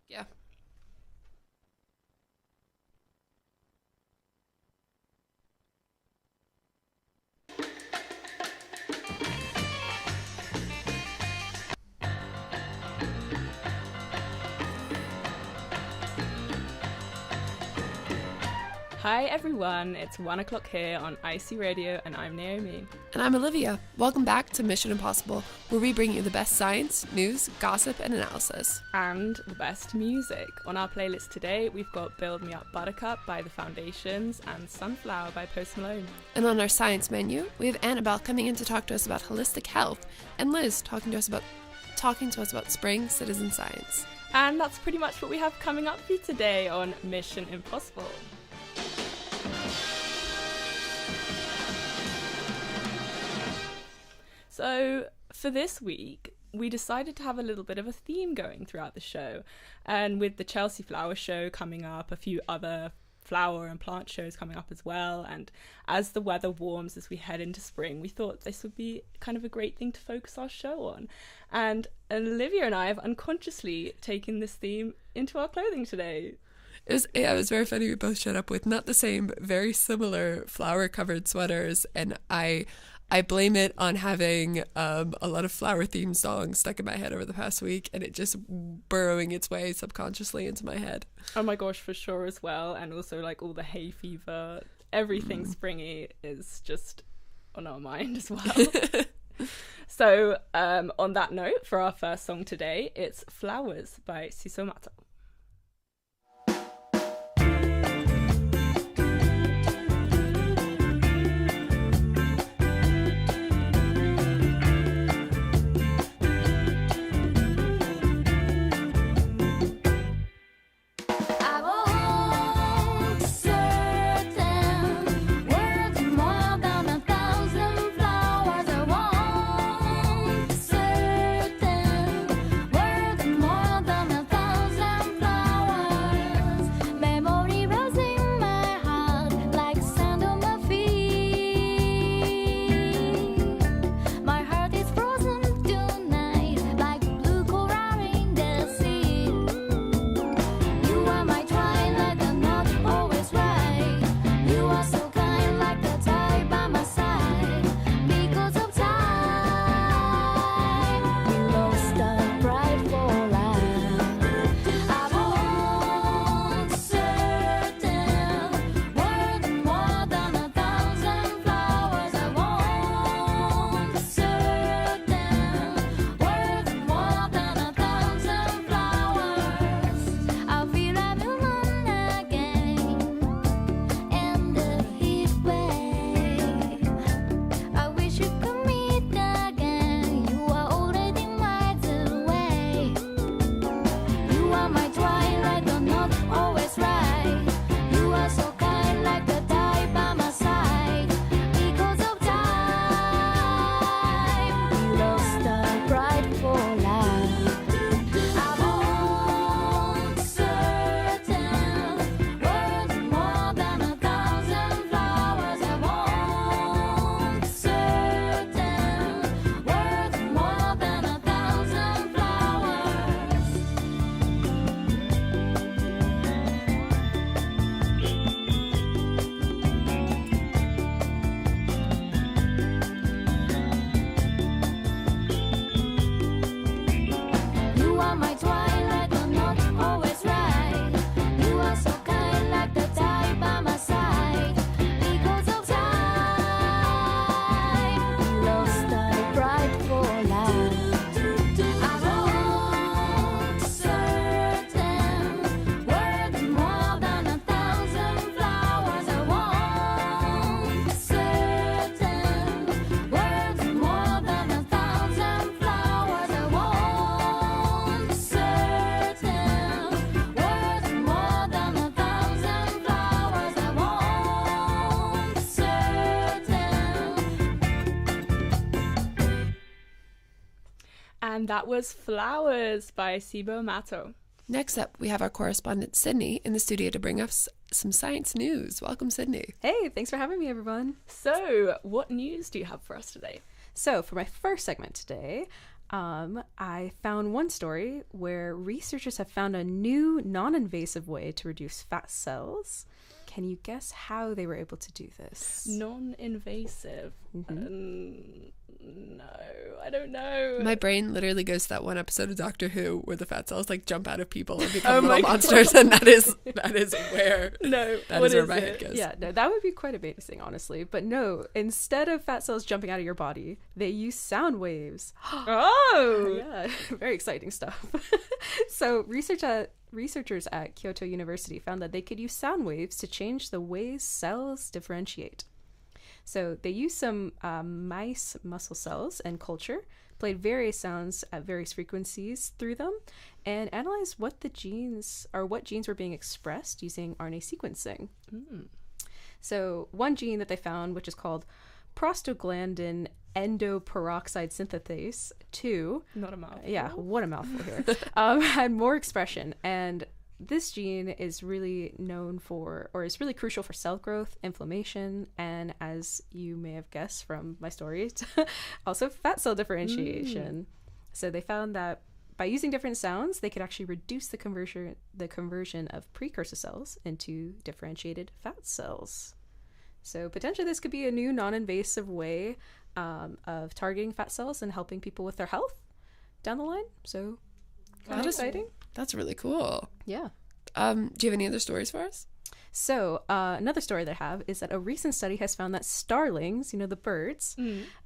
Yeah. Hi everyone, it's 1 o'clock here on IC Radio and I'm Naomi. And I'm Olivia. Welcome back to Mission Impossible, where we bring you the best science, news, gossip, and analysis. And the best music. On our playlist today, we've got Build Me Up Buttercup by The Foundations and Sunflower by Post Malone. And on our science menu, we have Annabelle coming in to talk to us about holistic health, and Liz talking to us about spring citizen science. And that's pretty much what we have coming up for you today on Mission Impossible. So for this week, we decided to have a little bit of a theme going throughout the show. And with the Chelsea Flower Show coming up, a few other flower and plant shows coming up as well. And as the weather warms as we head into spring, we thought this would be kind of a great thing to focus our show on. And Olivia and I have unconsciously taken this theme into our clothing today. It was very funny. We both showed up with not the same, very similar flower-covered sweaters, and I blame it on having a lot of flower-themed songs stuck in my head over the past week, and it just burrowing its way subconsciously into my head. Oh my gosh, for sure as well. And also like all the hay fever, everything springy is just on our mind as well. So on that note, for our first song today, it's Flowers by Susomato. And that was Flowers by Sibo Mato. Next up, we have our correspondent Sydney in the studio to bring us some science news. Welcome, Sydney. Hey, thanks for having me, everyone. So, what news do you have for us today? So, for my first segment today, I found one story where researchers have found a new non-invasive way to reduce fat cells. Can you guess how they were able to do this? Non-invasive. No, I don't know. My brain literally goes to that one episode of Doctor Who where the fat cells like jump out of people and become little monsters, and that is where my head goes. Yeah, no, that would be quite amazing, honestly. But no, instead of fat cells jumping out of your body, they use sound waves. Oh, yeah, very exciting stuff. So researchers at Kyoto University found that they could use sound waves to change the way cells differentiate. So they used some mice muscle cells and culture, played various sounds at various frequencies through them, and analyzed what genes were being expressed using RNA sequencing. So one gene that they found, which is called prostaglandin endoperoxide synthetase 2. Not a mouthful. Yeah, what a mouthful here. Had more expression, and this gene is really known for, or is really crucial for cell growth, inflammation, and as you may have guessed from my stories, also fat cell differentiation. So they found that by using different sounds, they could actually reduce the conversion of precursor cells into differentiated fat cells. So potentially this could be a new non-invasive way of targeting fat cells and helping people with their health down the line. So kind of exciting. That's really cool. Yeah. Do you have any other stories for us? So another story that I have is that a recent study has found that starlings, you know, the birds,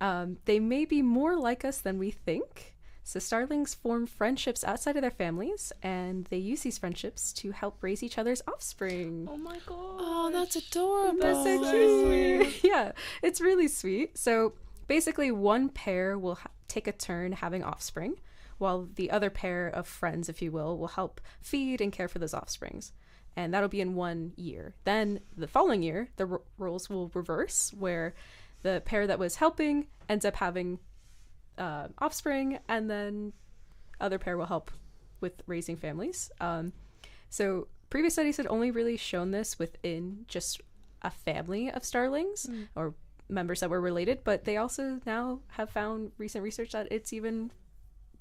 they may be more like us than we think. So starlings form friendships outside of their families, and they use these friendships to help raise each other's offspring. Oh my god. Oh, that's adorable. That's so cute. Yeah, it's really sweet. So basically one pair will take a turn having offspring, while the other pair of friends, if you will help feed and care for those offsprings. And that'll be in 1 year. Then the following year, the roles will reverse, where the pair that was helping ends up having offspring, and then other pair will help with raising families. So previous studies had only really shown this within just a family of starlings or members that were related, but they also now have found recent research that it's even,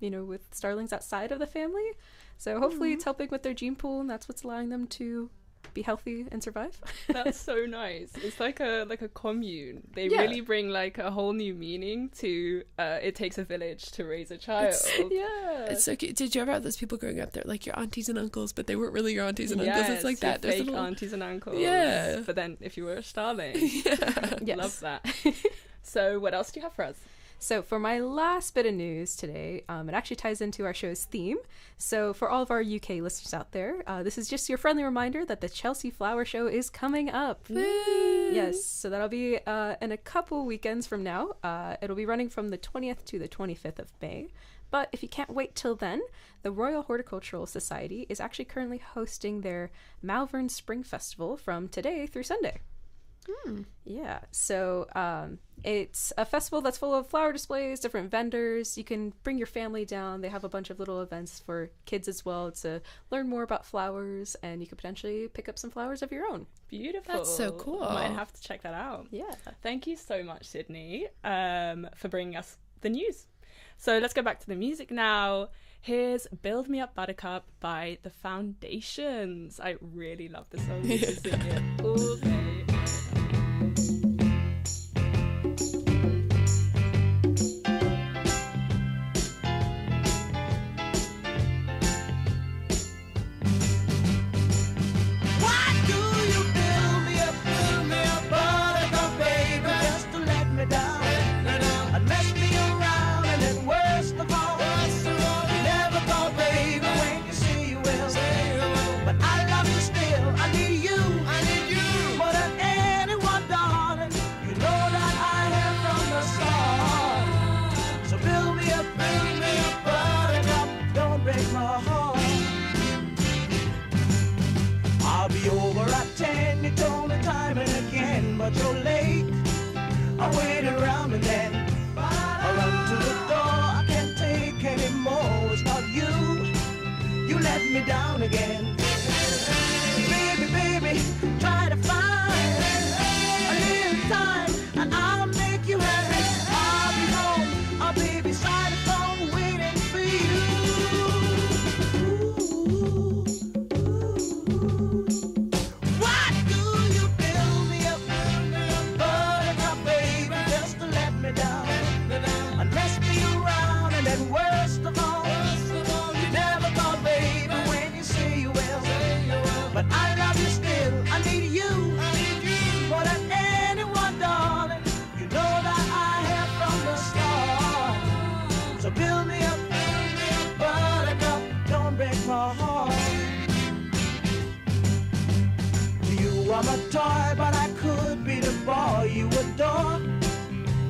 you know, with starlings outside of the family. So hopefully it's helping with their gene pool, and that's what's allowing them to be healthy and survive. That's so nice. It's like a commune. They really bring like a whole new meaning to it takes a village to raise a child. It's so cute. Did you ever have those people growing up there, like your aunties and uncles, but they weren't really your aunties and uncles? It's like that. There's fake aunties and uncles. Yeah. But then if you were a starling, Yes. love that. So what else do you have for us? So for my last bit of news today, it actually ties into our show's theme. So for all of our UK listeners out there, this is just your friendly reminder that the Chelsea Flower Show is coming up. Yes, so that'll be in a couple weekends from now. It'll be running from the 20th to the 25th of May. But if you can't wait till then, the Royal Horticultural Society is actually currently hosting their Malvern Spring Festival from today through Sunday. Yeah, so it's a festival that's full of flower displays, different vendors. You can bring your family down. They have a bunch of little events for kids as well to learn more about flowers, and you could potentially pick up some flowers of your own. Beautiful. That's so cool. I might have to check that out. Yeah. Thank you so much, Sydney, for bringing us the news. So let's go back to the music now. Here's Build Me Up Buttercup by The Foundations. I really love the song. You can sing it all day. But I love you still. I need you more than anything. I'm a toy, but I could be the boy you adore.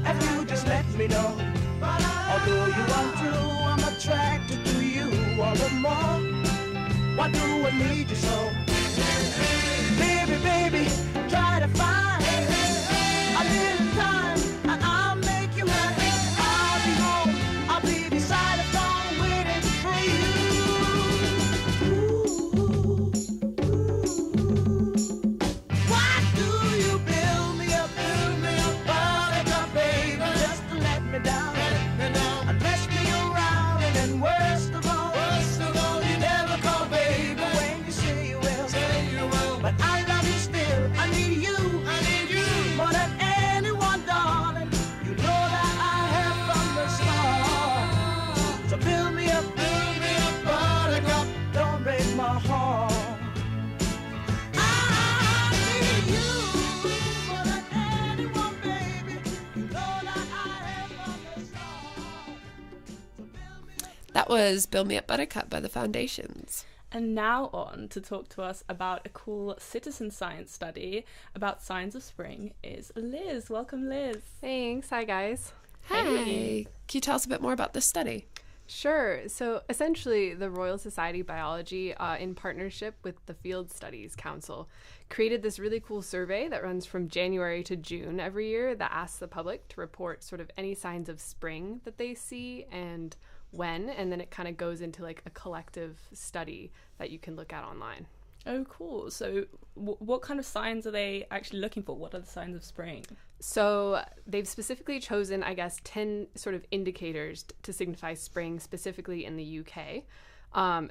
If you just let me know. Although you are true, I'm attracted to you all the more. Why do I need you so? Baby, baby, try to find a little time and I'll make you happy. I'll be home, I'll be beside the phone waiting for you. Ooh, why do you build me up, buttercup, baby, just to let me down, and mess me around, and then worst of all, you never call, baby, when you say you will. But I love you still, I need you more than anyone, darling. You know that I have from the start. So build me up, buttercup, don't break my heart. I need you more than anyone, baby. You know that I have from the start. So build me up. That was Build Me Up Buttercup by the Foundations. And now on to talk to us about a cool citizen science study about signs of spring is Liz. Welcome, Liz. Thanks. Hi, guys. Hey, can you tell us a bit more about this study? Sure. So essentially, the Royal Society of Biology, in partnership with the Field Studies Council, created this really cool survey that runs from January to June every year that asks the public to report sort of any signs of spring that they see and when, and then it kind of goes into like a collective study that you can look at online. Oh, cool. So what kind of signs are they actually looking for? What are the signs of spring? So they've specifically chosen, I guess, 10 sort of indicators to signify spring, specifically in the UK.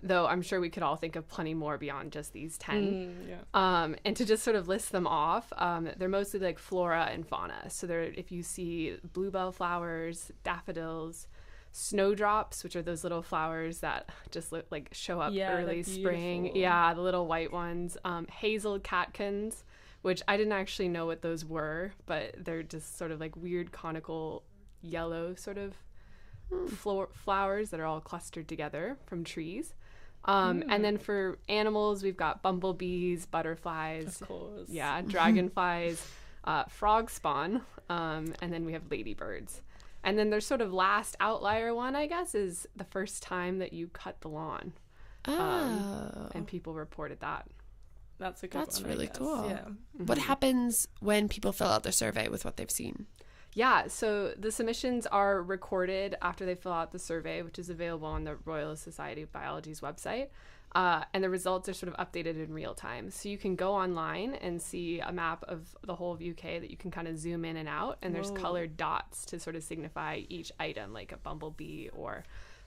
Though I'm sure we could all think of plenty more beyond just these 10. And to just sort of list them off, they're mostly like flora and fauna. So if you see bluebell flowers, daffodils, snowdrops, which are those little flowers that just look like show up early spring. Beautiful. Yeah, the little white ones. Hazel catkins, which I didn't actually know what those were, but they're just sort of like weird conical yellow sort of flowers that are all clustered together from trees. And then for animals, we've got bumblebees, butterflies, Of course. yeah, dragonflies, frog spawn, and then we have ladybirds. And then their sort of last outlier one, I guess, is the first time that you cut the lawn. And people reported that. That's a good That's one, I really guess. cool. Yeah. What happens when people fill out their survey with what they've seen? Yeah, so the submissions are recorded after they fill out the survey, which is available on the Royal Society of Biology's website. And the results are sort of updated in real time. So you can go online and see a map of the whole of UK that you can kind of zoom in and out. And there's colored dots to sort of signify each item, like a bumblebee or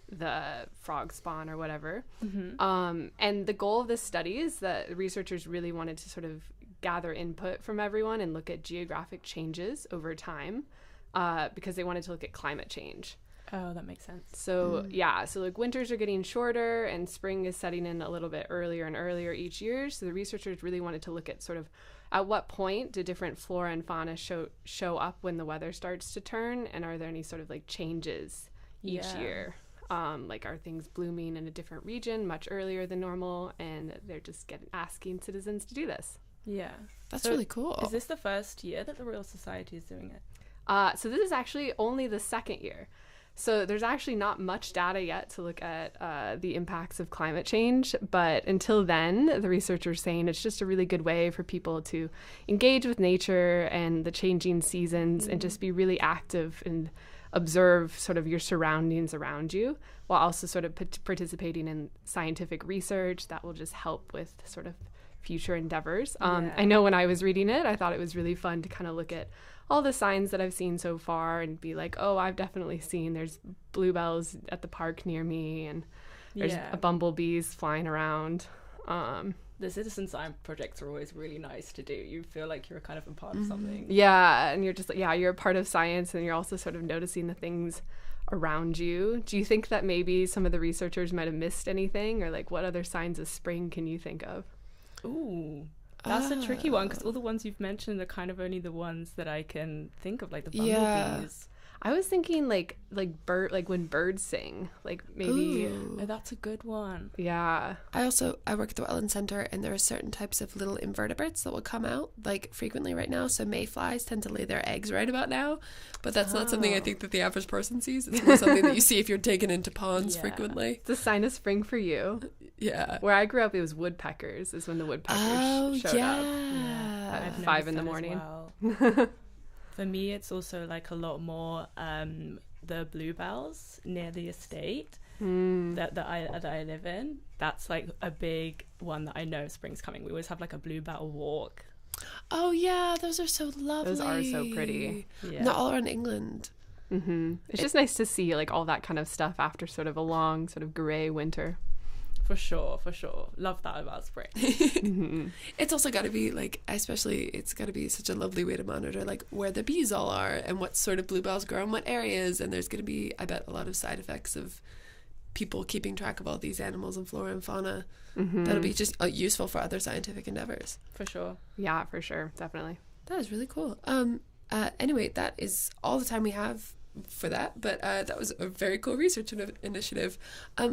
the frog spawn or whatever. And the goal of this study is that the researchers really wanted to sort of gather input from everyone and look at geographic changes over time because they wanted to look at climate change. Oh, that makes sense. So so like winters are getting shorter and spring is setting in a little bit earlier and earlier each year. So the researchers really wanted to look at sort of at what point do different flora and fauna show up when the weather starts to turn, and are there any sort of like changes each year? Like are things blooming in a different region much earlier than normal, and they're just asking citizens to do this. Yeah. That's really cool. Is this the first year that the Royal Society is doing it? So this is actually only the second year. So there's actually not much data yet to look at the impacts of climate change. But until then, the researchers are saying it's just a really good way for people to engage with nature and the changing seasons and just be really active and observe sort of your surroundings around you, while also sort of participating in scientific research that will just help with sort of future endeavors. I know when I was reading it, I thought it was really fun to kind of look at all the signs that I've seen so far and be like, oh, I've definitely seen there's bluebells at the park near me, and there's bumblebees flying around. The citizen science projects are always really nice to do. You feel like you're kind of a part of something. Yeah, and you're just like, you're a part of science, and you're also sort of noticing the things around you. Do you think that maybe some of the researchers might have missed anything, or like what other signs of spring can you think of? Ooh, that's a tricky one, because all the ones you've mentioned are kind of only the ones that I can think of, like the bumblebees. I was thinking like bird, like when birds sing, like maybe. Ooh. Oh, that's a good one. Yeah. I work at the Wetland Center, and there are certain types of little invertebrates that will come out like frequently right now. So mayflies tend to lay their eggs right about now, but that's not something I think that the average person sees. It's more something that you see if you're taken into ponds frequently. It's a sign of spring for you. Yeah. Where I grew up, it was woodpeckers. Is when the woodpeckers showed up I've at noticed 5 in the that as morning. well. For me, it's also like a lot more the bluebells near the estate that I live in. That's like a big one that I know spring's coming. We always have like a bluebell walk. Oh yeah, those are so lovely. Those are so pretty. Yeah. Not all around England. It's just nice to see like all that kind of stuff after sort of a long sort of grey winter. For sure. Love that about spring. It's also got to be like, especially, it's got to be such a lovely way to monitor like where the bees all are and what sort of bluebells grow in what areas. And there's going to be, I bet, a lot of side effects of people keeping track of all these animals and flora and fauna. That'll be just useful for other scientific endeavors. For sure. Yeah, for sure. Definitely. That is really cool. Anyway, that is all the time we have for that, but that was a very cool research initiative.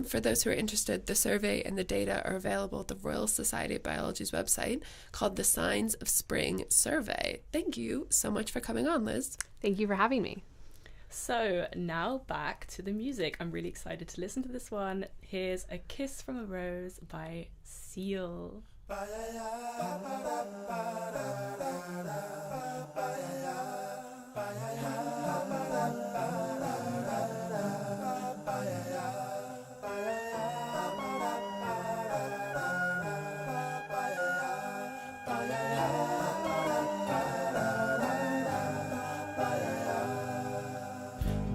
For those who are interested, the survey and the data are available at the Royal Society of Biology's website called the Signs of Spring Survey. Thank you so much for coming on, Liz. Thank you for having me. So now back to the music. I'm really excited to listen to this one. Here's A Kiss from a Rose by Seal.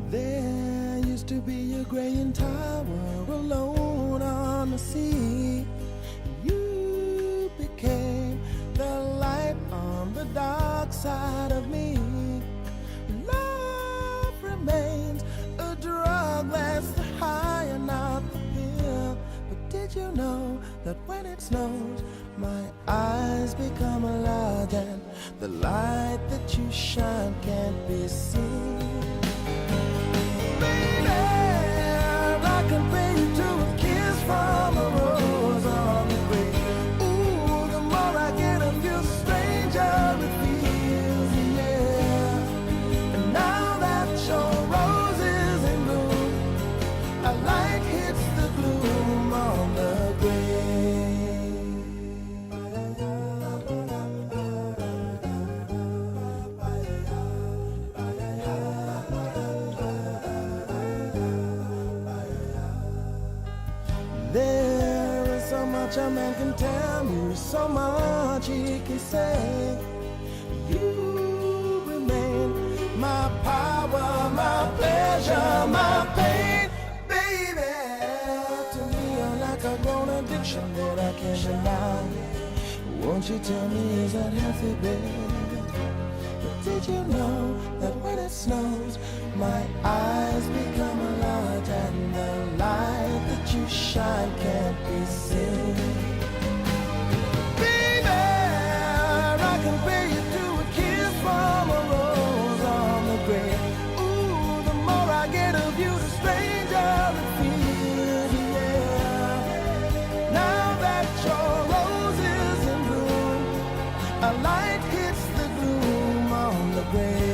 There used to be a graying tower alone on the sea. You became the light on the dark side of me. Love remains a drug that's the high and not the pill. But did you know that when it snows, my eyes become large and the light that you shine can't be seen? I can pay you to a kiss from a rose on the grave. Ooh, the more I get of you, stranger it feels, yeah. And now that your rose is in bloom, a light hits the gloom on the grave. There is so much a man can tell you, so much he can say. You remain my power, my pleasure, my pain, baby. To me, you're like a grown addiction that I can't deny. Won't you tell me, is that healthy, baby? But did you know that when it snows, my eyes become large and the light that you shine can't be seen? Baby, I can pay you to a kiss from a rose on the grave. Ooh, the more I get of you, the stranger it feels, yeah. Now that your rose is in bloom, a light hits the gloom on the grave.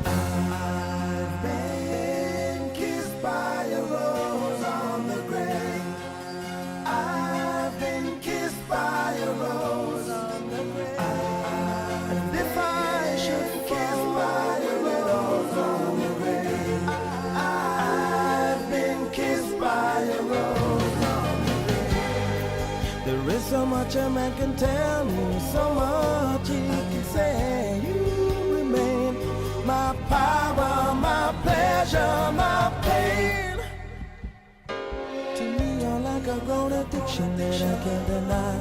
I've been kissed by a rose on the grave. I've been kissed by a rose on the grave. And if I should fall by a rose on the grave, I've been kissed by a rose on the grave. There is so much a man can tell me, so much he can say. You remain my power, my pleasure, my pain. To me, you're like a grown addiction attraction that I can't deny.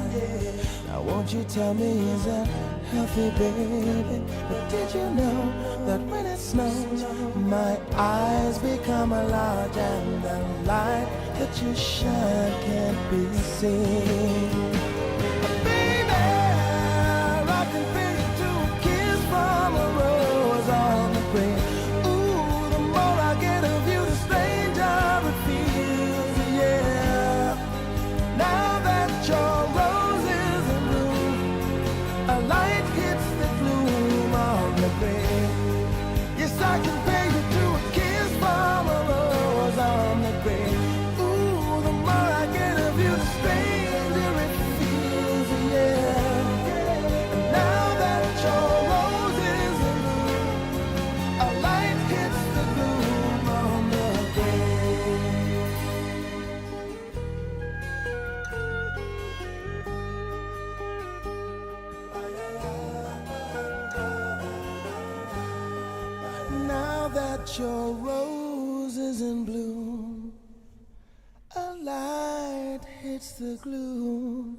Now won't you tell me, is that healthy, baby? But did you know that when it snows, my eyes become a large and the light that you shine can't be seen? Baby, I can feel you to a kiss from a rose on the grave. Ooh, the more I get of you, the stranger it feels, yeah. Now that your rose is in bloom, a light hits the gloom on the grave. Yes, I can pay you to a kiss from a rose on the grave. Ooh, the more I get of you, the stranger it feels, yeah. And now that your rose is in bloom, a light hits the gloom on the grave. Now that your rose is in bloom, a light hits the gloom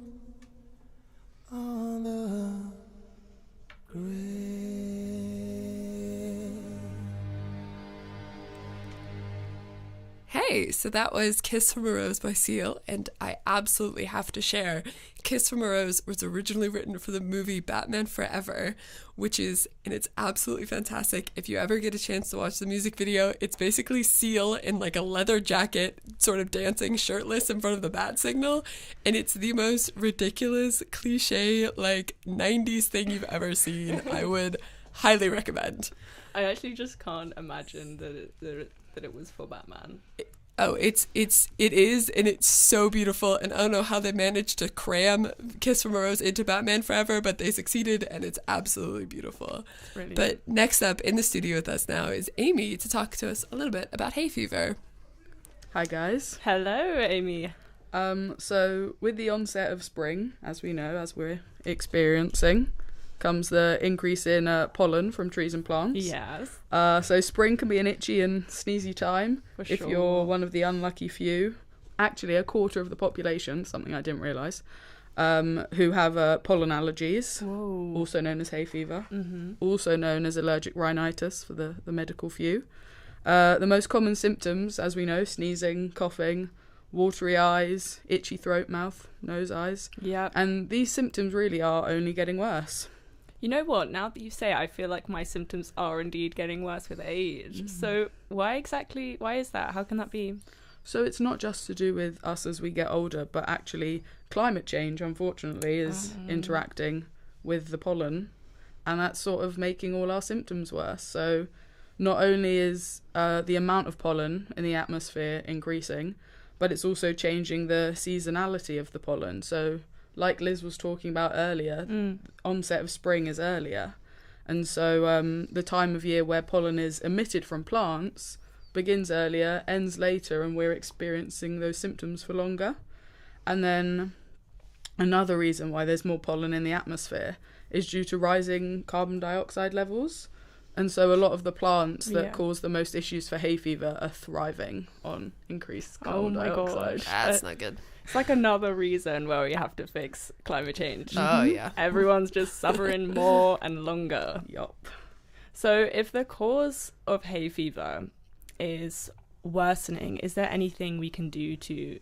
on the grave. Hey, so that was Kiss from a Rose by Seal, and I absolutely have to share, Kiss from a Rose was originally written for the movie Batman Forever, which is, and it's absolutely fantastic. If you ever get a chance to watch the music video, it's basically Seal in like a leather jacket, sort of dancing shirtless in front of the bat signal, and it's the most ridiculous, cliche, like 90s thing you've ever seen. I would highly recommend. I actually just can't imagine that it was for Batman. It is, and it's so beautiful, and I don't know how they managed to cram Kiss from a Rose into Batman Forever, but they succeeded, and it's absolutely beautiful. Brilliant. But next up in the studio with us now is Amy to talk to us a little bit about hay fever. Hi guys. Hello, Amy. So with the onset of spring, as we know, as we're experiencing, comes the increase in pollen from trees and plants. Yes. So spring can be an itchy and sneezy time For if sure. you're one of the unlucky few. Actually, a quarter of the population, something I didn't realise, who have pollen allergies, Whoa. also known as hay fever, Mm-hmm. also known as allergic rhinitis for the medical few. The most common symptoms, as we know, sneezing, coughing, watery eyes, itchy throat, mouth, nose, eyes. Yeah. And these symptoms really are only getting worse. You know what? Now that you say it, I feel like my symptoms are indeed getting worse with age. So why is that? How can that be? So it's not just to do with us as we get older, but actually climate change, unfortunately, is interacting with the pollen, and that's sort of making all our symptoms worse. So not only is the amount of pollen in the atmosphere increasing, but it's also changing the seasonality of the pollen. So like Liz was talking about earlier, onset of spring is earlier. And so the time of year where pollen is emitted from plants begins earlier, ends later, and we're experiencing those symptoms for longer. And then another reason why there's more pollen in the atmosphere is due to rising carbon dioxide levels. And so a lot of the plants that cause the most issues for hay fever are thriving on increased carbon dioxide. gosh. That's not good. It's like another reason where we have to fix climate change. Oh, yeah. Everyone's just suffering more and longer. Yup. So if the cause of hay fever is worsening, is there anything we can do to,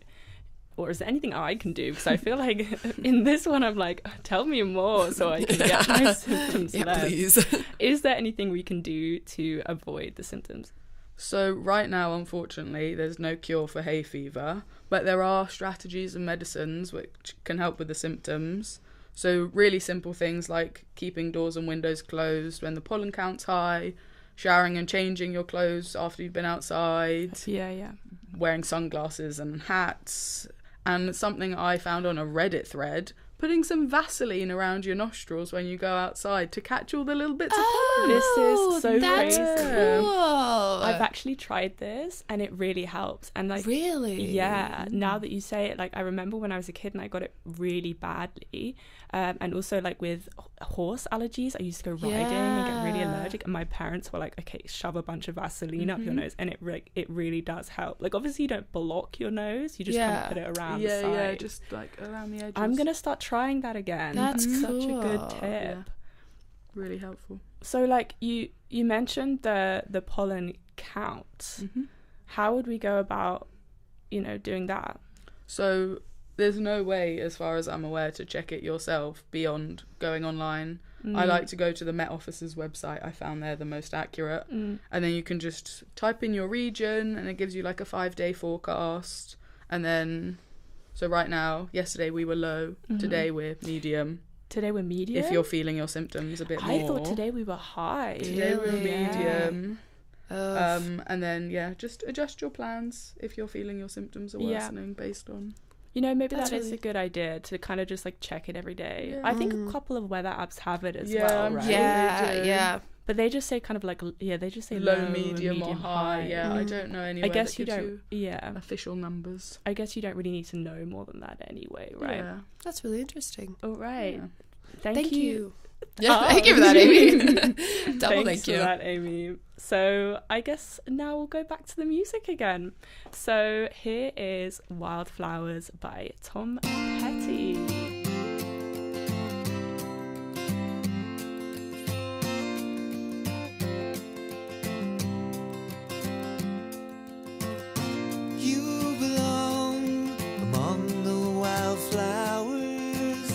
or is there anything I can do? Because I feel like in this one I'm like, tell me more so I can get my symptoms Yeah, less. please. Is there anything we can do to avoid the symptoms? So right now, unfortunately, there's no cure for hay fever, but there are strategies and medicines which can help with the symptoms. So really simple things like keeping doors and windows closed when the pollen count's high, showering and changing your clothes after you've been outside, Yeah. wearing sunglasses and hats, and something I found on a Reddit thread, putting some Vaseline around your nostrils when you go outside to catch all the little bits of pollen. This is so that's crazy. cool. I've actually tried this and it really helps. And like, Really? yeah, now that you say it, like I remember when I was a kid and I got it really badly, and also like with horse allergies. I used to go riding and get really allergic, and my parents were like, okay, shove a bunch of Vaseline up your nose, and it really does help. Like, obviously you don't block your nose, you just kind of put it around the side. Just like around the edges. I'm gonna start trying that again. That's such a good cool. tip. Really helpful. So like you mentioned the pollen count. How would we go about doing that? So there's no way, as far as I'm aware, to check it yourself beyond going online. I like to go to the Met Office's website. I found they're the most accurate. And then you can just type in your region, and it gives you like a 5-day forecast. And then, so right now, yesterday we were low. Today we're medium. Today we're medium? If you're feeling your symptoms a bit more. I thought today we were high. Today we're medium. Oh. And then, just adjust your plans if you're feeling your symptoms are worsening based on... maybe That's that is really a good idea to kind of just like check it every day. Yeah. I think a couple of weather apps have it as well, right? Yeah. But they just say kind of like, they just say low, medium or high. Yeah, I don't know anywhere I guess that you gives don't, official numbers. I guess you don't really need to know more than that anyway, right? Yeah. That's really interesting. All right. Yeah. Thank you. Yeah, thank you for that, Amy. Double Thanks thank you. for that, Amy. So I guess now we'll go back to the music again. So here is Wildflowers by Tom Petty. You belong among the wildflowers.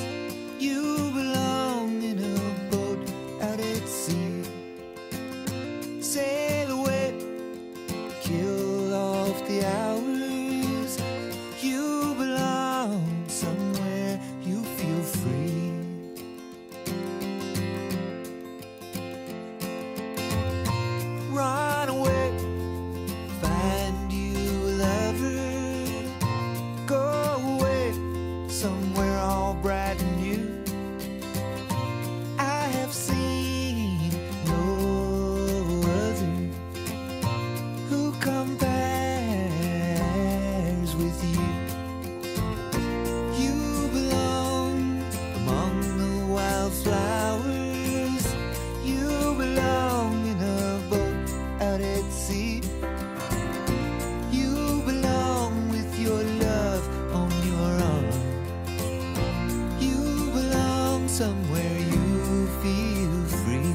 You belong in a boat out at sea. Sail away, kill off the hours. You belong somewhere you feel free. Run away, find you a lover. Go away somewhere all bright and new. I have seen no other who compares with you. You belong among the wildflowers. You belong in a boat out at sea. You belong with your love on your arm. You belong somewhere you feel free.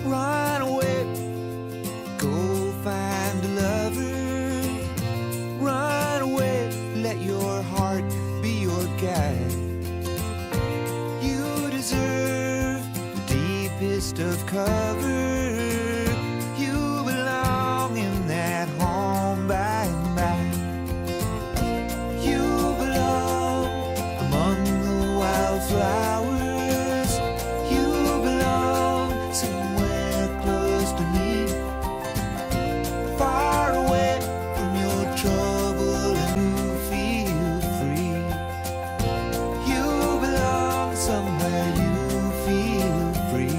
Run away, go find a lover. Run away, let your heart be your guide. You deserve the deepest of cover. You belong in that home by and by. You belong among the wildflowers. You belong somewhere close to me, far away from your trouble, and you feel free. You belong somewhere you feel free.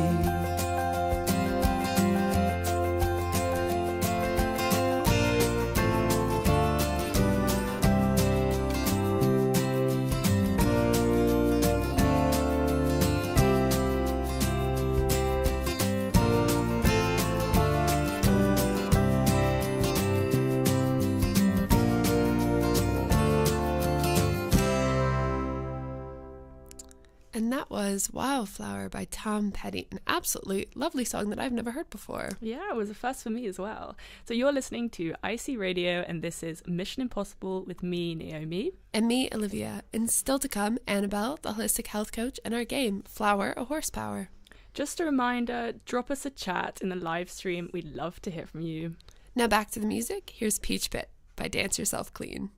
And that was Wildflower by Tom Petty, an absolutely lovely song that I've never heard before. Yeah, it was a first for me as well. So you're listening to IC Radio, and this is Mission Impossible with me, Naomi. And me, Olivia. And still to come, Annabelle, the holistic health coach, and our game, Flower or Horsepower. Just a reminder, drop us a chat in the live stream. We'd love to hear from you. Now back to the music. Here's Peach Pit by Dance Yourself Clean.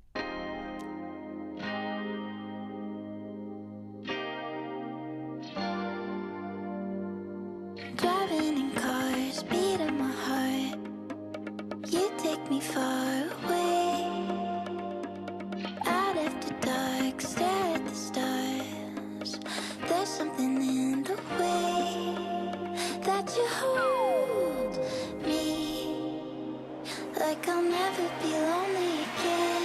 never be lonely again.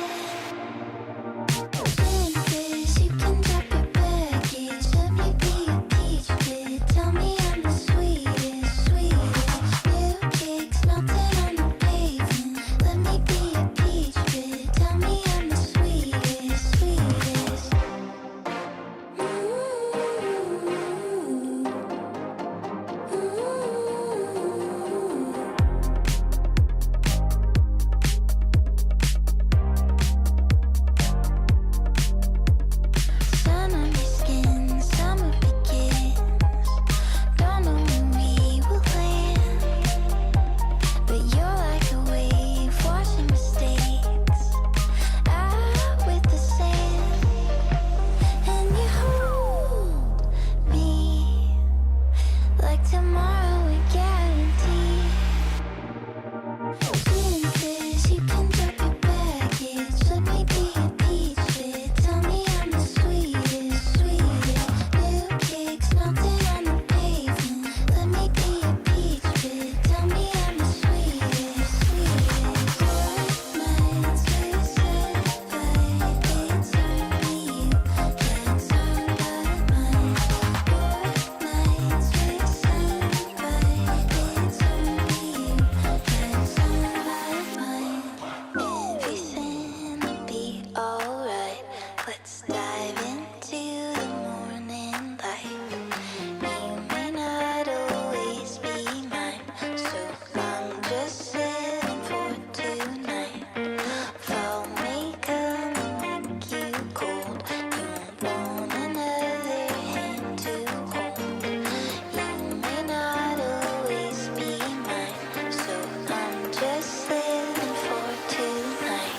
Twin you can drop your baggage. Let me be your peach bit. Tell me I'm the sweetest, sweetest. New kicks melting on the pavement. Let me be your peach bit. Tell me I'm the sweetest, sweetest. Sun on your skin, summer begins. Don't know when we will land, but you're like a wave, washing mistakes out with the sand. And you hold me like tomorrow we guarantee. Twin you can drop your baggage. Let me be your peach bit. Tell me I'm the sweetest, sweetest. New kicks melting on the pavement. Let me be your peach bit. Tell me I'm the sweetest, sweetest. Nights we said goodbye. It's only you that's on my mind. Nights we said goodbye. It's only you that's on my mind. Everything'll be alright. Let's dive into the morning light. You may not always be mine, so I'm just living for tonight. Fall make up, make you cold. You won't want another hand to hold. You may not always be mine, so I'm just living for tonight.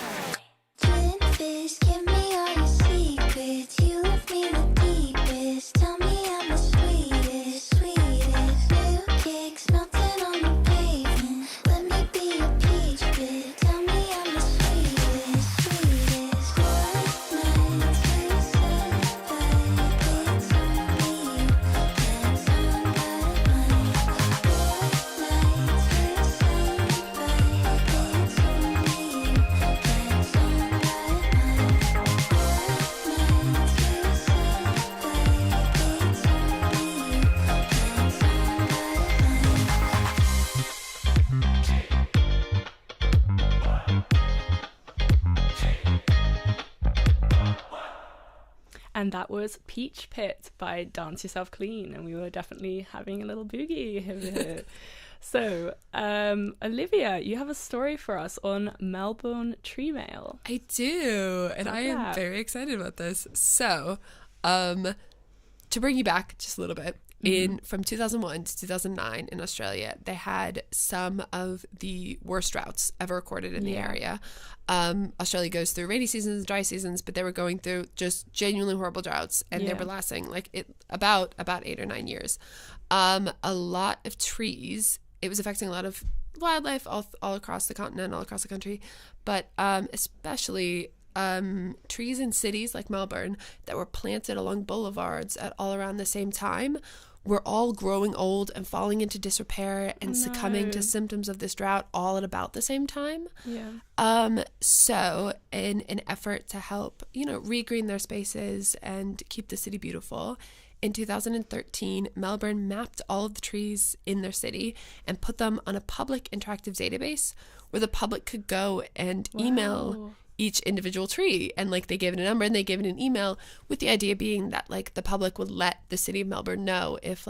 Twin fish, give me all your secrets. You left me the deepest. Tell me I'm the sweetest, sweetest. New kicks melting on the pavement. Let me be your peach bit. Tell me I'm the sweetest, sweetest. Nights we said goodbye. It's only you that's on my mind. Nights we said goodbye. It's only you that's on my mind. Nights we said goodbye. It's only you that's on my mind. And that was Peach Pit by Dance Yourself Clean, and we were definitely having a little boogie over here. So, Olivia, you have a story for us on Melbourne tree mail. I do, and I am Yeah. very excited about this. So, to bring you back just a little bit, in from 2001 to 2009 in Australia, they had some of the worst droughts ever recorded in the area. Australia goes through rainy seasons, dry seasons, but they were going through just genuinely horrible droughts, and they were lasting like about 8 or 9 years. A lot of trees. It was affecting a lot of wildlife all across the continent, all across the country, but especially trees in cities like Melbourne that were planted along boulevards at all around the same time were all growing old and falling into disrepair and succumbing to symptoms of this drought all at about the same time. So in an effort to help, regreen their spaces and keep the city beautiful, in 2013, Melbourne mapped all of the trees in their city and put them on a public interactive database where the public could go and email each individual tree, and they gave it a number and they gave it an email, with the idea being that the public would let the city of Melbourne know if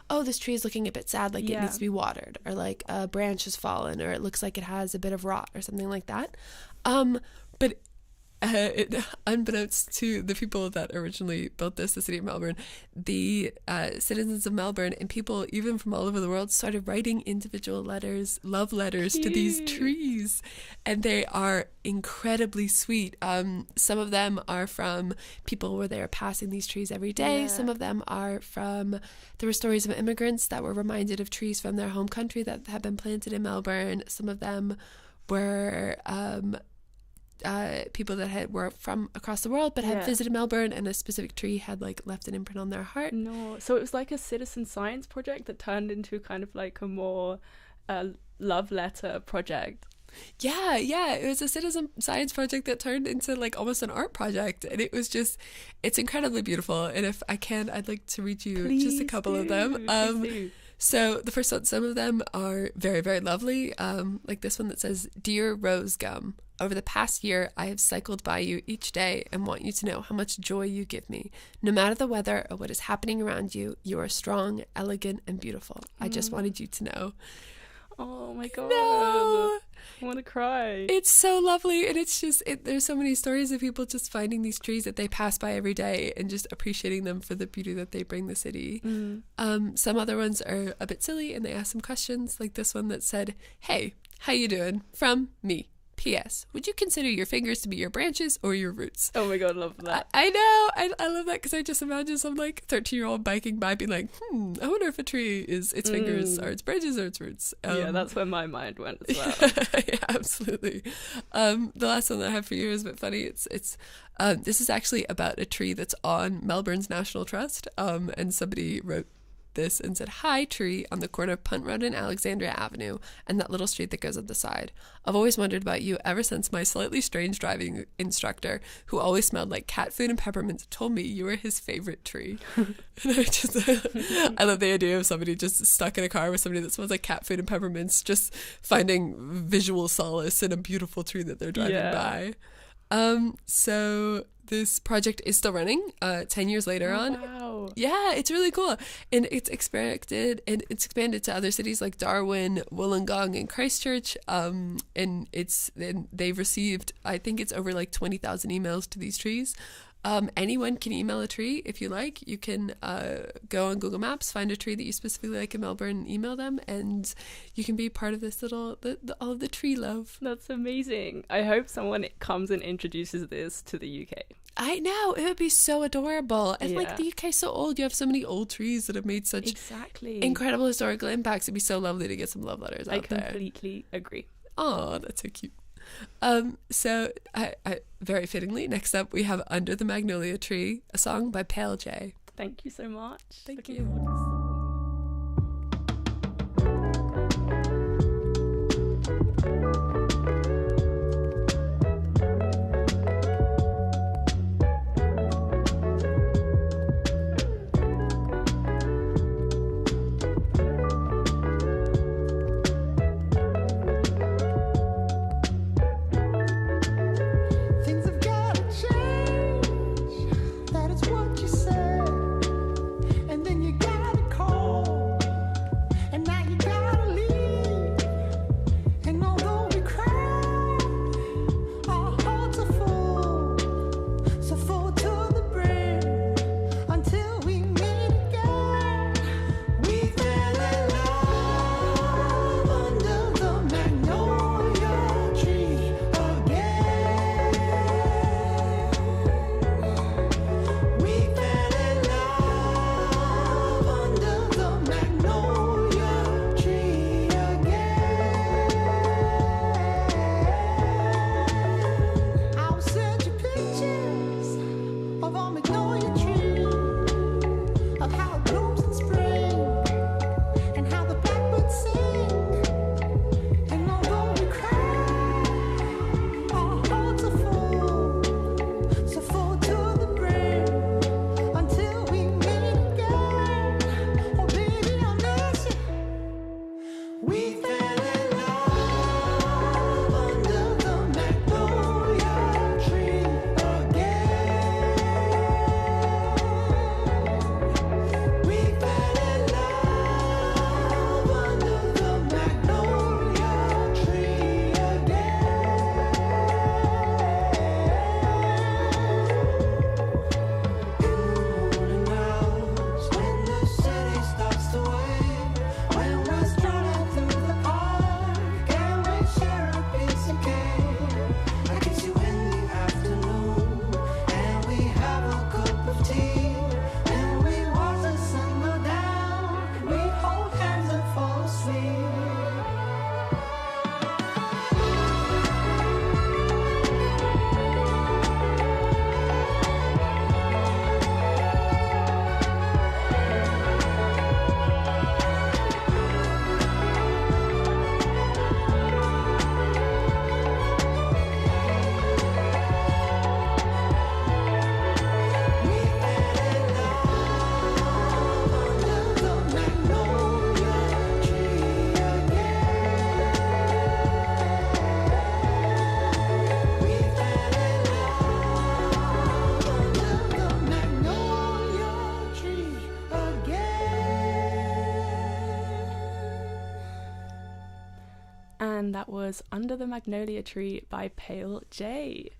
oh, this tree is looking a bit sad, it needs to be watered, or a branch has fallen, or it looks like it has a bit of rot or something like that. But unbeknownst to the people that originally built the city of Melbourne, the citizens of Melbourne and people even from all over the world started writing individual letters, love letters to these trees, and they are incredibly sweet. Some of them are from people where they are passing these trees every day. Some of them are from, there were stories of immigrants that were reminded of trees from their home country that had been planted in Melbourne. Some of them were people that were from across the world but had visited Melbourne, and a specific tree had left an imprint on their heart. So it was like a citizen science project that turned into kind of a more love letter project. Yeah, it was a citizen science project that turned into like almost an art project, and it's incredibly beautiful. And if I can, I'd like to read you just a couple of them. So the first one, some of them are very, very lovely. Like this one that says, "Dear Rose Gum, over the past year, I have cycled by you each day and want you to know how much joy you give me. No matter the weather or what is happening around you, you are strong, elegant, and beautiful. I just wanted you to know." Oh my god. No! I want to cry. It's so lovely, and it's just there's so many stories of people just finding these trees that they pass by every day and just appreciating them for the beauty that they bring the city. Some other ones are a bit silly, and they ask some questions, like this one that said, "Hey, how you doing? From me. P.S. Would you consider your fingers to be your branches or your roots?" Oh my god, I love that. I know. I love that because I just imagine some like 13-year-old biking by being like, I wonder if a tree is its fingers or its branches or its roots. Yeah, that's where my mind went as well. Yeah, absolutely. The last one that I have for you is a bit funny. It's this is actually about a tree that's on Melbourne's National Trust. And somebody wrote this and said, "Hi, tree on the corner of Punt Road and Alexandria Avenue and that little street that goes up the side. I've always wondered about you ever since my slightly strange driving instructor, who always smelled like cat food and peppermints, told me you were his favorite tree." And I love the idea of somebody just stuck in a car with somebody that smells like cat food and peppermints, just finding visual solace in a beautiful tree that they're driving by. So this project is still running 10 years later on. Wow. Yeah, it's really cool. And it's expanded to other cities like Darwin, Wollongong, and Christchurch. And they've received, I think it's over like 20,000 emails to these trees. Anyone can email a tree if you like. You can go on Google Maps, find a tree that you specifically like in Melbourne, email them, and you can be part of this little all of the tree love. That's amazing. I hope someone comes and introduces this to the UK. I know, it would be so adorable. And like the UK is so old, you have so many old trees that have made such incredible historical impacts. It'd be so lovely to get some love letters out there. I completely agree. Oh, that's so cute. So I very fittingly, next up we have Under the Magnolia Tree, a song by Pale J. Thank you so much. Thank you. Things have gotta change. That is what you said. And then you gotta that was Under the Magnolia Tree by Pale J.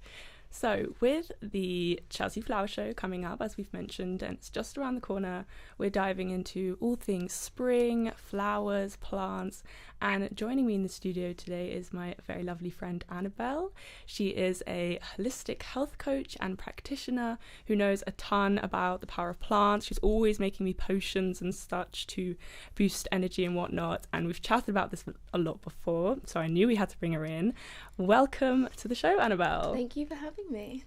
So with the Chelsea Flower Show coming up, as we've mentioned, and it's just around the corner, we're diving into all things spring, flowers, plants, and joining me in the studio today is my very lovely friend Annabelle. She is a holistic health coach and practitioner who knows a ton about the power of plants. She's always making me potions and such to boost energy and whatnot, and we've chatted about this a lot before, so I knew we had to bring her in. Welcome to the show, Annabelle. Thank you for having me.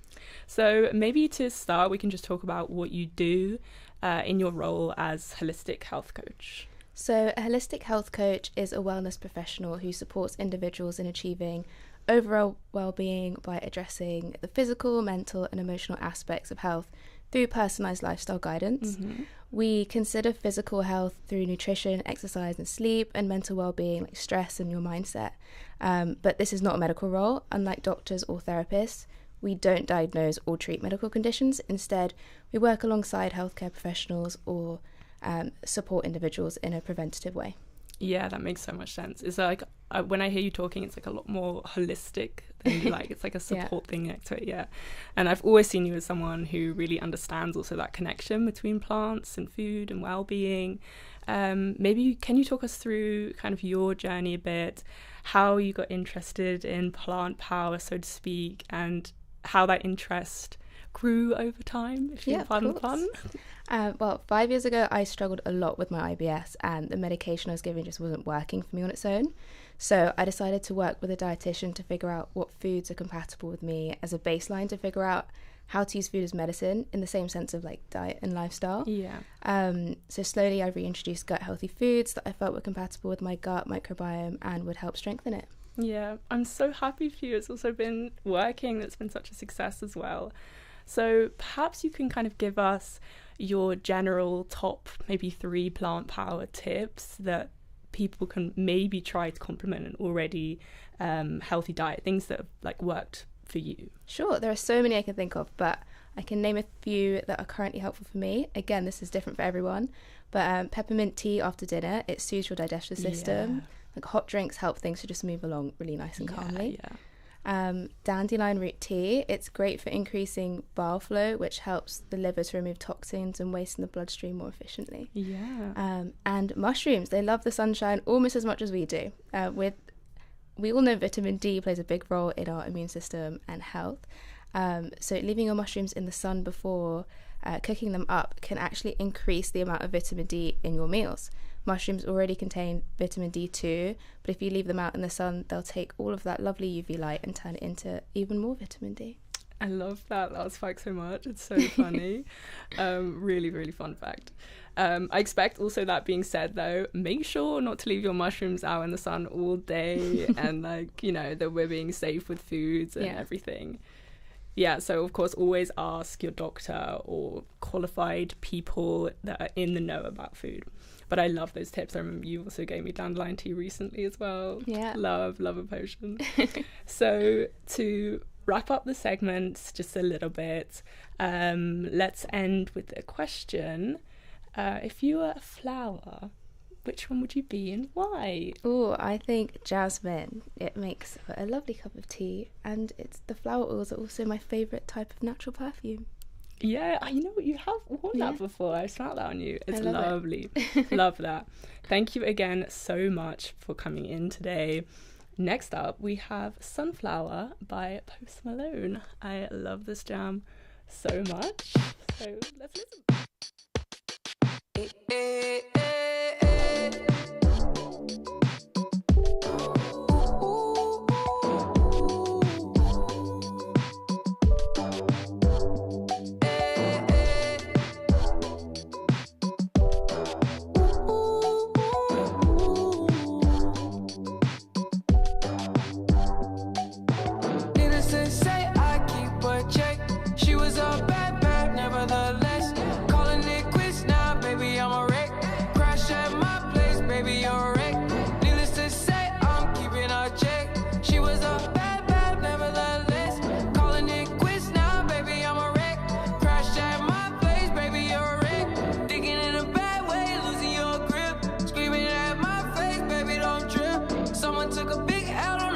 So maybe to start, we can just talk about what you do in your role as holistic health coach. So a holistic health coach is a wellness professional who supports individuals in achieving overall well-being by addressing the physical, mental and emotional aspects of health through personalised lifestyle guidance. Mm-hmm. We consider physical health through nutrition, exercise and sleep, and mental well-being like stress and your mindset. But this is not a medical role. Unlike doctors or therapists, we don't diagnose or treat medical conditions. Instead, we work alongside healthcare professionals or support individuals in a preventative way. Yeah, that makes so much sense. It's like when I hear you talking, it's like a lot more holistic than like it's like a support thing next to it. Yeah, and I've always seen you as someone who really understands also that connection between plants and food and well-being. Maybe can you talk us through kind of your journey a bit, how you got interested in plant power, so to speak, and how that interest grew over time, if you pardon the pun? Well, 5 years ago, I struggled a lot with my IBS, and the medication I was given just wasn't working for me on its own. So I decided to work with a dietitian to figure out what foods are compatible with me as a baseline to figure out how to use food as medicine in the same sense of like diet and lifestyle. Yeah. So slowly I reintroduced gut healthy foods that I felt were compatible with my gut microbiome and would help strengthen it. Yeah, I'm so happy for you. It's also been working. That's been such a success as well. So perhaps you can kind of give us your general top maybe 3 plant power tips that people can maybe try to complement an already healthy diet, things that have like worked for you. Sure, there are so many I can think of, but I can name a few that are currently helpful for me. Again, this is different for everyone, but peppermint tea after dinner, it soothes your digestive system. Yeah. Like hot drinks help things to just move along really nice and calmly. Yeah. Dandelion root tea, it's great for increasing bile flow, which helps the liver to remove toxins and waste in the bloodstream more efficiently. Yeah. And mushrooms, they love the sunshine almost as much as we do. We all know vitamin D plays a big role in our immune system and health. So leaving your mushrooms in the sun before cooking them up can actually increase the amount of vitamin D in your meals. Mushrooms already contain vitamin D2, but if you leave them out in the sun, they'll take all of that lovely UV light and turn it into even more vitamin D. I love that. That was fact so much. It's so funny. Really, really fun fact. I expect also that being said though, make sure not to leave your mushrooms out in the sun all day and like, you know, that we're being safe with foods and everything. Yeah, so of course always ask your doctor or qualified people that are in the know about food. But I love those tips. I remember you also gave me dandelion tea recently as well. Yeah. Love a potion. So to wrap up the segment just a little bit, let's end with a question. If you were a flower, which one would you be and why? Oh, I think jasmine. It makes a lovely cup of tea, and the flower oils are also my favourite type of natural perfume. Yeah, you know what, you have worn that before. I smelled that on you. It's lovely. It. Love that. Thank you again so much for coming in today. Next up, we have Sunflower by Post Malone. I love this jam so much. So let's listen. Took a big L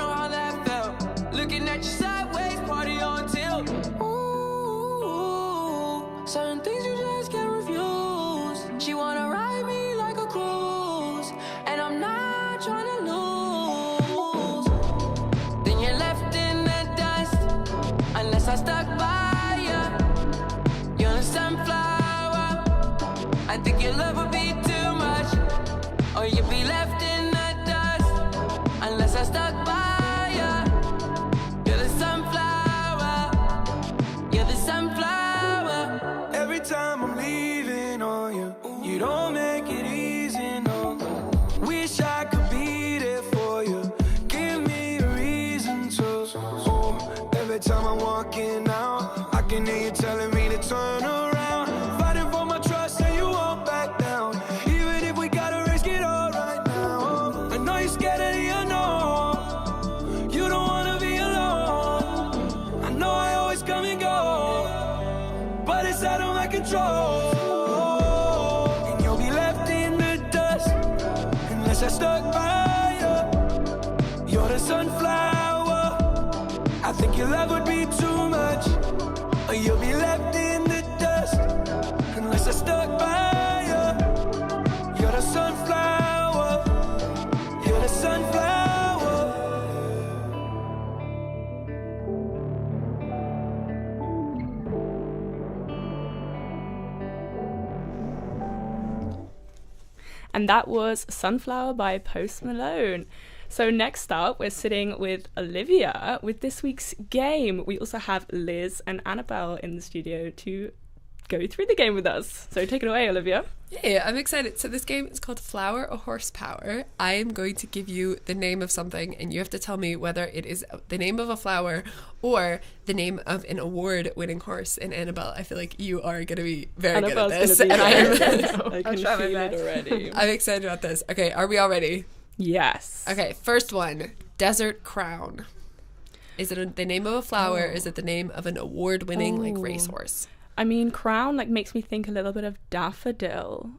every time I'm walking out. I can hear you telling me to turn around. Fighting for my trust and you won't back down. Even if we gotta risk it all right now. I know you're scared of the unknown. You don't wanna be alone. I know I always come and go, but it's out of my control. And you'll be left in the dust unless I stuck by you. You're the sunflower. I think your love would be too much, or you'll be left in the dust unless I stuck by you. You're the sunflower. You're the sunflower. And that was Sunflower by Post Malone. So next up, we're sitting with Olivia with this week's game. We also have Liz and Annabelle in the studio to go through the game with us. So take it away, Olivia. Yeah, I'm excited. So this game is called Flower or Horsepower. I am going to give you the name of something, and you have to tell me whether it is the name of a flower or the name of an award-winning horse. And Annabelle, I feel like you are going to be very good at this. Gonna be And I can feel it already. I'm excited about this. Okay, are we all ready? Yes. Okay, first one, Desert Crown. Is it the name of a flower? Or is it the name of an award-winning like racehorse? I mean, crown like makes me think a little bit of daffodil.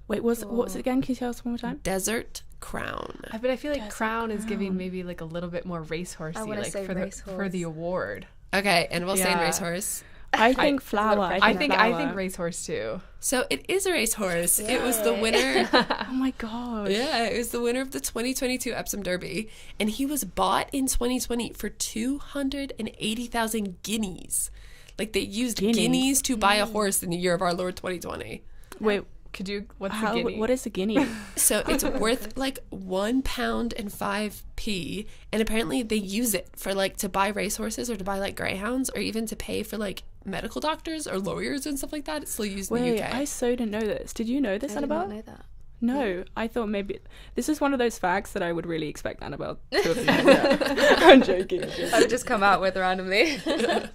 Wait, what was it again? Can you tell us one more time? Desert Crown. But I feel like crown is giving maybe like a little bit more racehorsey, I wanna like say for racehorse. the award. Okay, and we'll say Yeah. racehorse. I think flower. I think racehorse too. So it is a racehorse. It was the winner. Oh my gosh. Yeah, it was the winner of the 2022 Epsom Derby, and he was bought in 2020 for 280,000 guineas. Like they used guineas to buy a horse in the year of our Lord 2020. Wait, Could you? What's the guinea? what is a guinea? So it's worth like £1.05, and apparently they use it for like to buy racehorses or to buy like greyhounds or even to pay for like medical doctors or lawyers and stuff like that. It's still used in the Wait, UK. I so didn't know this. Did you know this, I did not Annabelle? know that. No, I thought maybe this is one of those facts that I would really expect Annabelle to have known. I'm joking. I would just come out with randomly.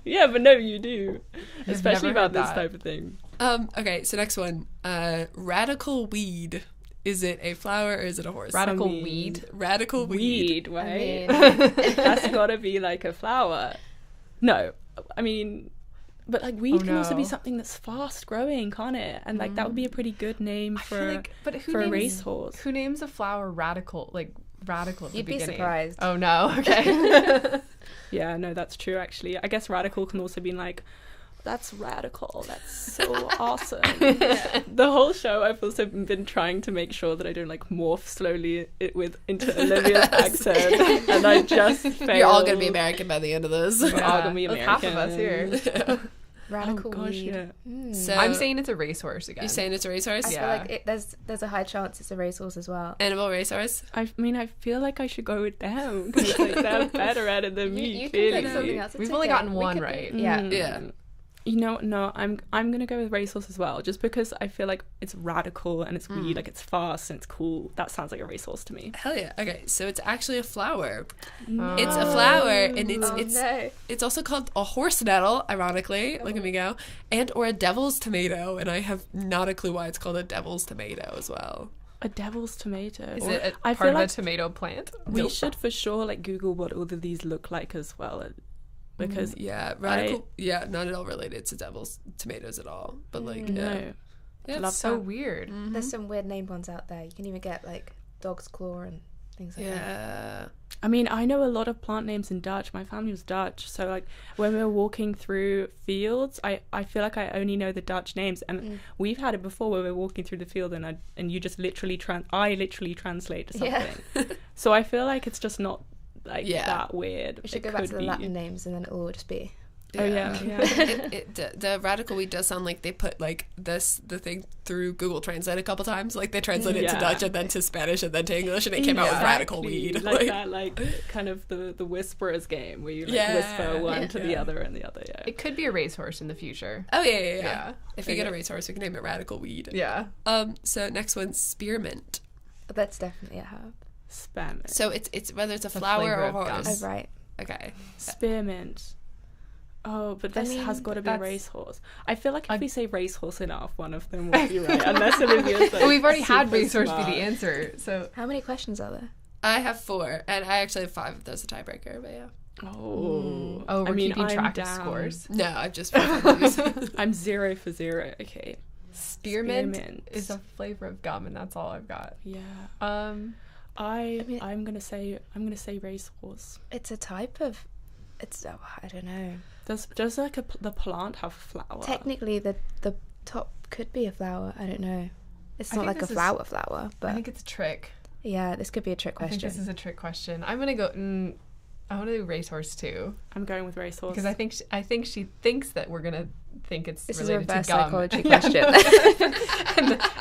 Yeah, but no, you do, I've especially never about heard this that. type of thing. Okay, so next one. Radical weed. Is it a flower or is it a horse? Radical I mean, weed. Radical weed. Weed, right? I mean, That's gotta be like a flower. No, I mean, but like weed can also be no. something that's fast growing, can't it? And like that would be a pretty good name I feel for like, but who for a names, racehorse. Who names a flower radical? Like radical at the You'd be beginning? surprised. Oh no. Okay. Yeah, no, that's true actually. I guess radical can also be like, that's radical. That's so awesome. The whole show, I've also been trying to make sure that I don't like morph slowly into Olivia's accent, and I just fail. You're all going to be American by the end of this. We're all gonna be That's American. half of us here. radical oh gosh, weed. yeah. So I'm saying it's a racehorse again. you're saying it's a racehorse? I Yeah. feel like there's a high chance it's a racehorse as well. Animal racehorse? I mean, I feel like I should go with them because like, they're better at it than me. You can clearly. pick something else. It's We've only okay. gotten We one could right. Yeah. Yeah. You know what? No, I'm gonna go with racehorse as well, just because I feel like it's radical and it's weed, like it's fast and it's cool. That sounds like a racehorse to me. Hell yeah. Okay, so it's actually a flower. Oh. It's a flower, and Oh, no. it's also called a horse nettle, ironically. Look at me go. And or a devil's tomato, and I have not a clue why it's called a devil's tomato as well. A devil's tomato. Is it a I part feel of like a tomato plant? we should for sure like Google what all of these look like as well, because Yeah, radical. Yeah, not at all related to devil's tomatoes at all. But like, no. yeah. Yeah, That's so weird. There's some weird named ones out there. You can even get like dog's claw and things like that. Yeah. I mean, I know a lot of plant names in Dutch. My family was Dutch, so like when we were walking through fields, I feel like I only know the Dutch names, and we've had it before where we're walking through the field and you just literally translate something. Yeah. So I feel like it's just not like Yeah. that weird. We should It go back could to the be. Latin names and then it will all just be. Oh yeah, yeah. The radical weed does sound like they put like the thing through Google Translate a couple times. Like they translated it to Yeah. Dutch and then to Spanish and then to English, and it came out with radical Exactly. weed. like that, like kind of the whisperers game where you like whisper one to the other and the other. Yeah. It could be a racehorse in the future. Oh yeah. Yeah. If we get a racehorse, we can name it radical weed. Yeah. So next one, spearmint. That's definitely a herb. Spearmint. So it's whether it's a The flower flavor or of horse. gum. Oh, right. Okay. Spearmint. Oh, but this has got to be that's- racehorse. I feel like if we say racehorse enough, one of them will be right. Unless Olivia's like, Well, we've already had super racehorse smart. be the answer, so How many questions are there? I have 4, and I actually have 5 if there's a tiebreaker, but yeah. Oh, we're I mean, keeping I'm track of down. scores. No, I've just these. I'm 0 for 0. Okay. Spearmint is a flavor of gum, and that's all I've got. Yeah. Um, I'm gonna say racehorse. It's a type of. I don't know. Does like the plant have a flower? Technically, the top could be a flower. I don't know. It's I not think like a this is- flower, I but think it's a trick. yeah, this could be a trick I think question. this is a trick question. I'm gonna go. I want to do racehorse too, I'm going with racehorse because I think she thinks that we're gonna think it's This is a related reverse to gum. psychology Yeah. question.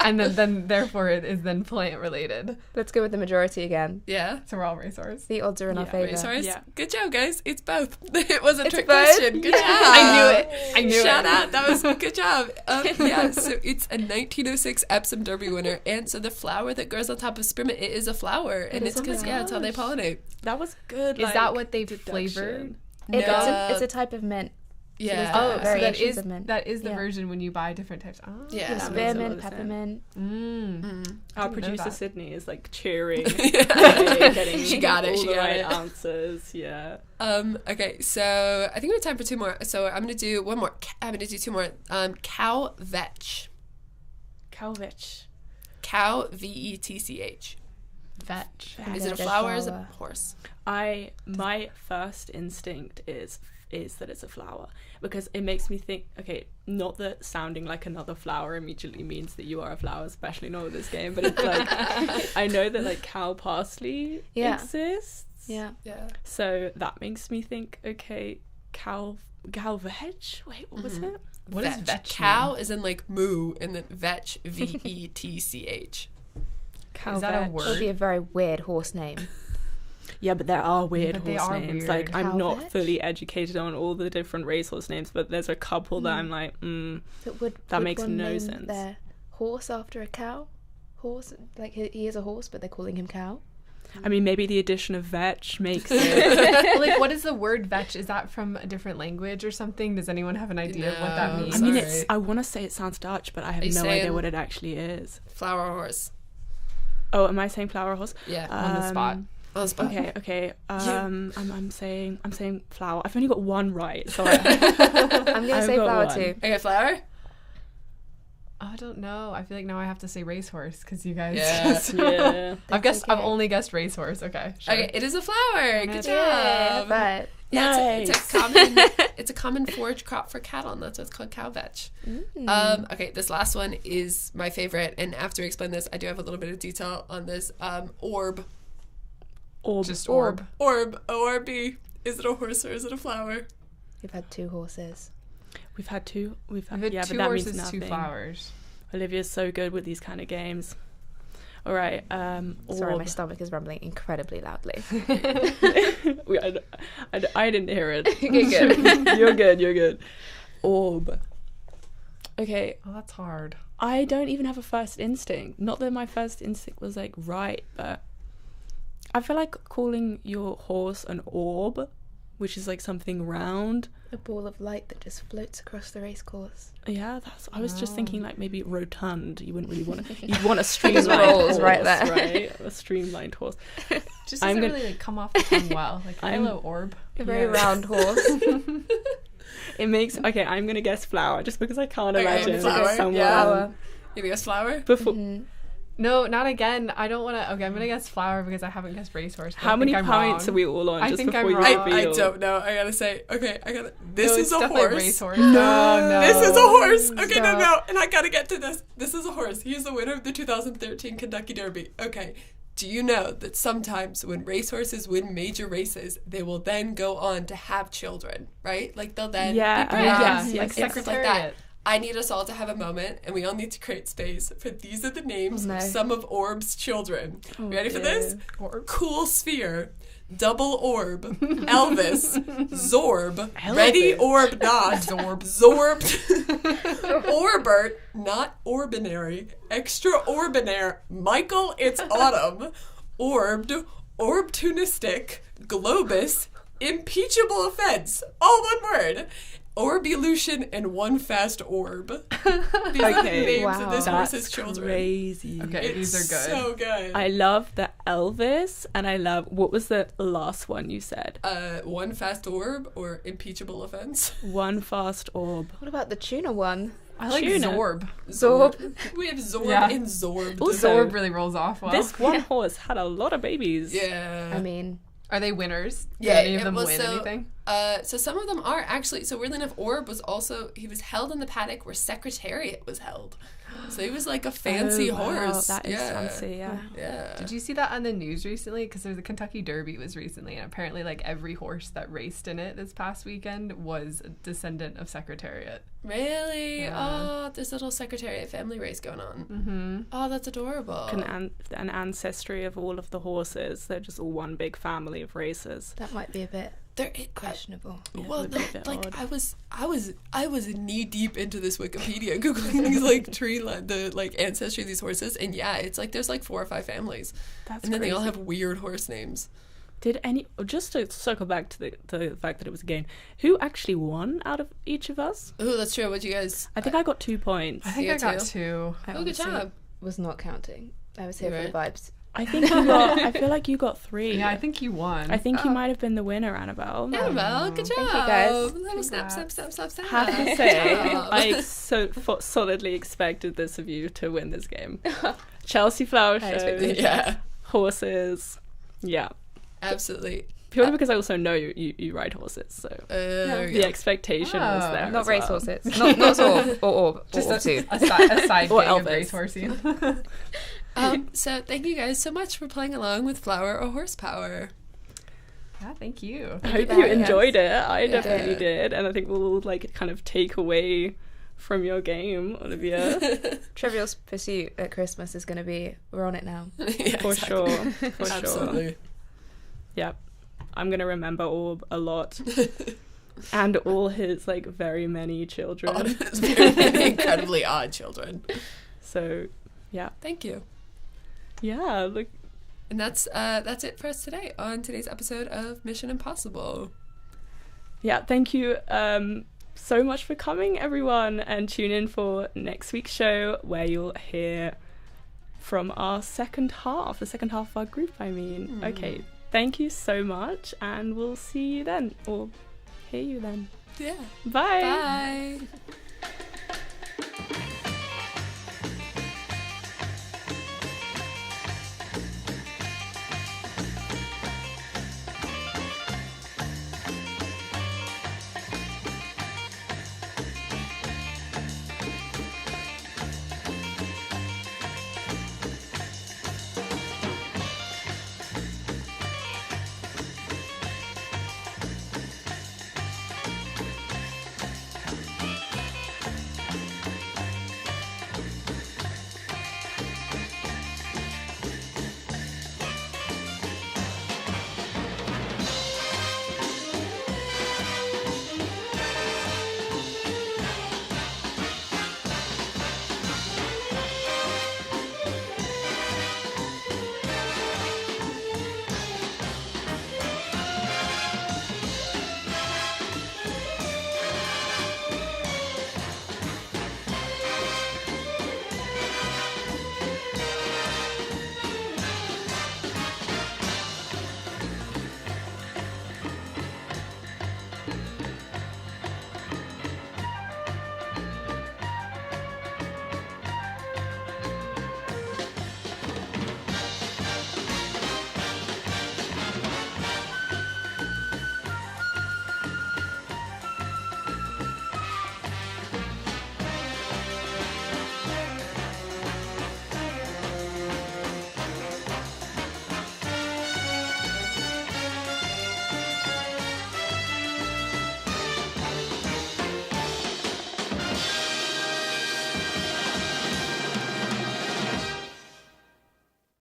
and then therefore it is then plant related. Let's go with the majority again. Yeah. So we're all racehorse. The odds are in our Yeah, favor. Racehorse. Yeah. Good job, guys. It's both. It was a It's trick both? question. Good job. I knew Shout it. out. That was good job. Yeah, so it's a 1906 Epsom Derby winner. And so the flower that grows on top of spearmint, it is a flower. And is it's a because, flower. it's how they pollinate. that was good. Is that what they've flavored? It's a type of mint. Yeah. Oh, so that variations is of mint. the Yeah. version when you buy different types. Oh. Yeah. makes a lot Spearmint, of sense. peppermint. Our Didn't know producer that. Sydney is like cheering, getting She got it, all she the got right it. answers. Yeah. Okay, so I think we have time for 2 more. So I'm going to do one more. I'm going to do 2 more. Cow vetch. Calvich. Cow, vetch. Vetch. Yeah. Is it a Dead flower or is it a flower. horse? My first instinct is that it's a flower, because it makes me think, okay, not that sounding like another flower immediately means that you are a flower, especially not with this game, but it's like I know that like cow parsley Yeah. exists. Yeah. Yeah. So that makes me think, okay, cow veg? Wait, what was it? What is vetch? Cow is in like moo, and then vetch, vetch. Cow Is that a veg. It would word? be a very weird horse name. Yeah, but there are weird But they horse are names. weird. Like, I'm not Calvich? fully educated on all the different racehorse names, but there's a couple that I'm like, But That would makes one no name sense. Their horse after a cow? Horse, like he is a horse, but they're calling him cow. I mean, maybe the addition of vetch makes it. Like, what is the word vetch? Is that from a different language or something? Does anyone have an idea of what that No. means? I mean, Sorry. I want to say it sounds Dutch, but I have Are you no idea saying- what it actually is. Flower horse. Oh, am I saying flower horse? Yeah. On the spot. On the spot. Okay. I'm saying flower. I've only got one right, so I, I'm gonna I've say got flower one. too. Okay, flower? I don't know. I feel like now I have to say racehorse because you guys. Yeah. just- yeah. I've okay. only guessed racehorse. Okay. Sure. Okay, it is a flower. Good Yeah, job. but Yeah, it's Nice. a common it's a common forage crop for cattle, and that's why it's called cow vetch. Okay, this last one is my favorite, and after I explain this, I do have a little bit of detail on this. Orb. Just orb. Orb. O-R-B. Is it a horse or is it a flower? we've had 2 horses. We've had two. We've had, I've had yeah, two but that means horses, nothing. 2 flowers. Olivia's so good with these kind of games. All right. Sorry, orb. my stomach is rumbling incredibly loudly. I didn't hear it. Okay, good. You're good. You're good. Orb. Okay, Oh, that's hard. I don't even have a first instinct. Not that my first instinct was like right, but I feel like calling your horse an orb, which is like something round. A ball of light that just floats across the race course. Yeah, that's. I was just Oh. thinking like maybe rotund. You wouldn't really want to. You'd want a streamlined rolls horse, right there. right? A streamlined horse. Just I'm doesn't gonna- really like, come off the tongue well. Like, I'm- hello, orb. A very Yeah. round horse. It makes okay. I'm gonna guess flower just because I can't Okay, imagine flower, someone. yeah. Flower. You guess flower? Before, No, not again. I don't want to. Okay, I'm gonna guess flower because I haven't guessed racehorse. but I how many think I'm points wrong. are we all on? I just think before I'm you wrong. I reveal? don't know. I gotta say, okay, this No, is it's a definitely horse. racehorse. No. This is a horse. Okay, Stop. no, and I gotta get to this. This is a horse. He's the winner of the 2013 Kentucky Derby. Okay, do you know that sometimes when racehorses win major races, they will then go on to have children, right? Like they'll then Yeah, be oh, parents, yes, like yes, stuff like that. Secretariat. I need us all to have a moment, and we all need to create space for these are the names Oh, no. of some of Orb's children. Ready for this? Orb. Cool Sphere, Double Orb, Elvis, Zorb, Ready Orb Not, Zorbed, Orbert, not Orbinary, Extraordinary, Michael It's Autumn, Orbed, Orbtunistic, Globus, impeachable offense. All one word. Orbelution and one fast orb. These are the names of this horse's children. Crazy. Okay, these are good. So good. I love the Elvis, and I love, what was the last one you said? One fast orb or impeachable offense. One fast orb. What about the tuna one? I like Tuna. Zorb. Zorb. We have Zorb Yeah. and Zorb. Also, Zorb really rolls off well. This one horse had a lot of babies. Yeah. I mean, Are they winners? Did Yeah, any of it them was win so- anything? So some of them are actually. So weirdly enough, Orb was also, he was held in the paddock where Secretariat was held. So he was like a fancy Oh, wow, horse. that is yeah. fancy, yeah. Yeah. Did you see that on the news recently? Because there was a Kentucky Derby was recently, and apparently like every horse that raced in it this past weekend was a descendant of Secretariat. Really? Yeah. Oh, this little Secretariat family race going on. Mm-hmm. Oh, that's adorable. An ancestry of all of the horses. They're just all one big family of racers. that might be a bit There, questionable. well, it'd be a bit like odd. I was knee deep into this Wikipedia, googling these like the like ancestry of these horses, and yeah, it's like there's like 4 or 5 families, That's and then they all crazy. have weird horse names. Did any, just to circle back to the fact that it was a game, who actually won out of each of us? Oh, that's true. What you guys? I think I got 2 points. I think You I got too? 2. I Oh, good honestly job. was not counting. I was here You're for the vibes. I think you got, I feel like you got 3. Yeah, I think you won. I think you might have been the winner, Annabelle. Annabelle, good job. Thank you, guys. Little snap, snap, snap, snap, snap. Have to say, Good job. I solidly expected this of you to win this game. Chelsea Flower I expected Show, Yeah, horses, yeah. Absolutely. Purely because I also know you ride horses, so the expectation was Oh. there. Not as well. racehorses. Not Zorb or Orb. Just Orb too. a side Or game of Elvis. racehorsing. So thank you guys so much for playing along with Flower or Horsepower. Yeah, thank you. I hope for you having us. enjoyed it. I definitely Yeah. did, and I think we'll like kind of take away from your game, Olivia, Trivial Pursuit at Christmas is going to be, we're on it now. Yeah, for exactly. sure. For sure. Absolutely. Yeah, I'm gonna remember Orb a lot, and all his like very many children. It's very many incredibly odd children. So, yeah, Thank you. yeah. Look, And that's it for us today on today's episode of Mission Impossible. yeah. Thank you so much for coming, everyone, and tune in for next week's show where you'll hear from our second half, the second half of our group. I mean, okay. Thank you so much, and we'll see you then, or hear you then. Yeah. Bye. Bye.